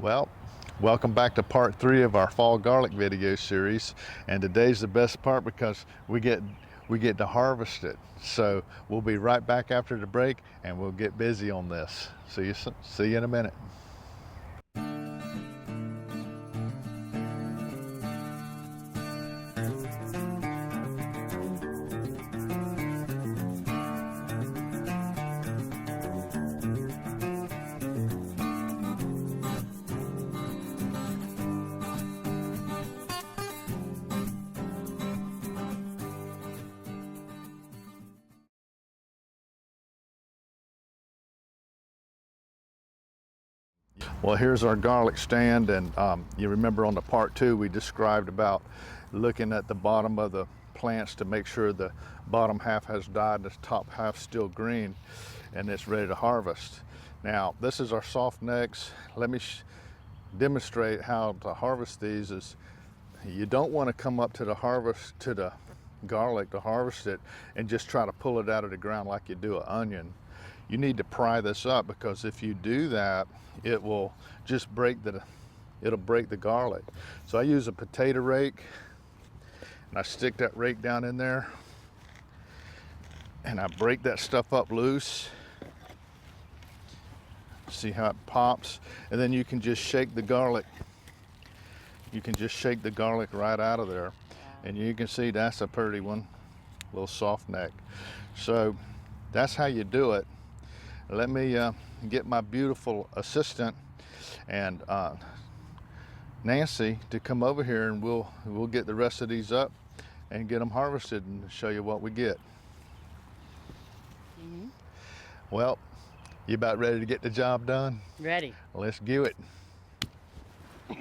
Well, welcome back to part 3 of our fall garlic video series, and today's the best part because we get to harvest it. So we'll be right back after the break and we'll get busy on this. See you in a minute. Well, here's our garlic stand, and you remember on the part 2 we described about looking at the bottom of the plants to make sure the bottom half has died and the top half still green and it's ready to harvest. Now this is our soft necks. Let me demonstrate how to harvest these. Is you don't want to come up to the garlic to harvest it and just try to pull it out of the ground like you do an onion. You need to pry this up, because if you do that, it will just it'll break the garlic. So I use a potato rake and I stick that rake down in there and I break that stuff up loose. See how it pops? And then you can just shake the garlic. You can just shake the garlic right out of there. And you can see that's a pretty one, little soft neck. So that's how you do it. Let me get my beautiful assistant and Nancy to come over here, and we'll get the rest of these up and get them harvested and show you what we get. Well, you about ready to get the job done? Ready. Let's do it. Okay.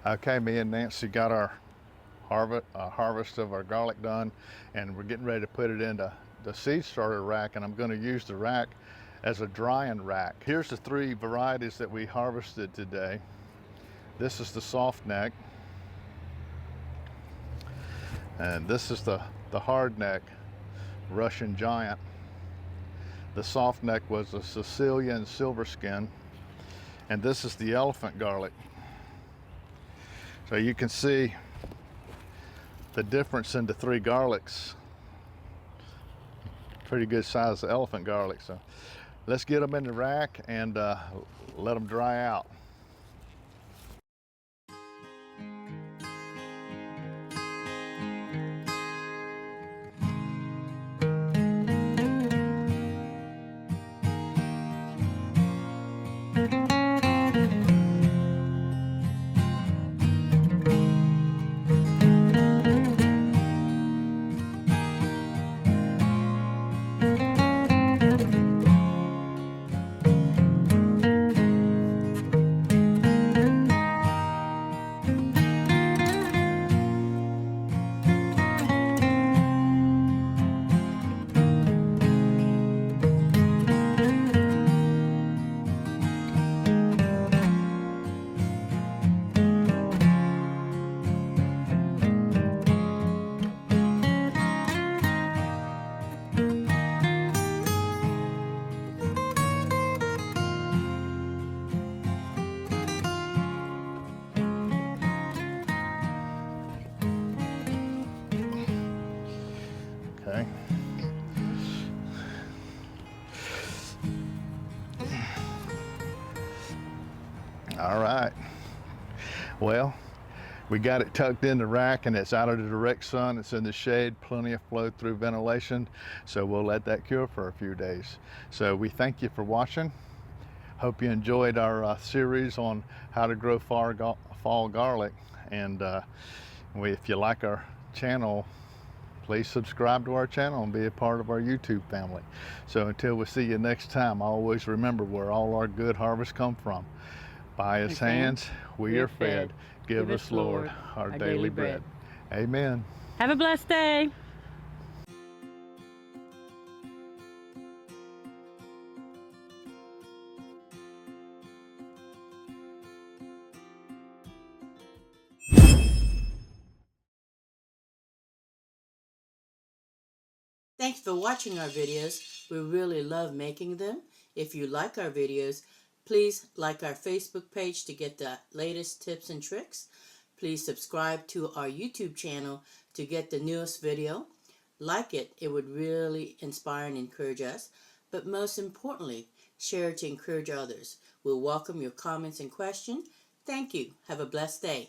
Okay, me and Nancy got our harvest of our garlic done, and we're getting ready to put it into the seed starter rack, and I'm going to use the rack as a drying rack. Here's the 3 varieties that we harvested today. This is the soft neck, and this is the hard neck Russian giant. The soft neck was a Sicilian silver skin, and this is the elephant garlic. So you can see the difference in the 3 garlics. Pretty good size elephant garlic. So let's get them in the rack and let them dry out. Okay. All right. Well, we got it tucked in the rack and it's out of the direct sun. It's in the shade, plenty of flow through ventilation. So we'll let that cure for a few days. So we thank you for watching. Hope you enjoyed our series on how to grow fall garlic. And if you like our channel, please subscribe to our channel and be a part of our YouTube family. So until we see you next time, always remember where all our good harvests come from. By his hands we are fed. Give us, Lord, our daily bread. Amen. Have a blessed day. Thanks for watching our videos. We really love making them. If you like our videos, please like our Facebook page to get the latest tips and tricks. Please subscribe to our YouTube channel to get the newest video. Like it, it would really inspire and encourage us. But most importantly, share it to encourage others. We'll welcome your comments and questions. Thank you. Have a blessed day.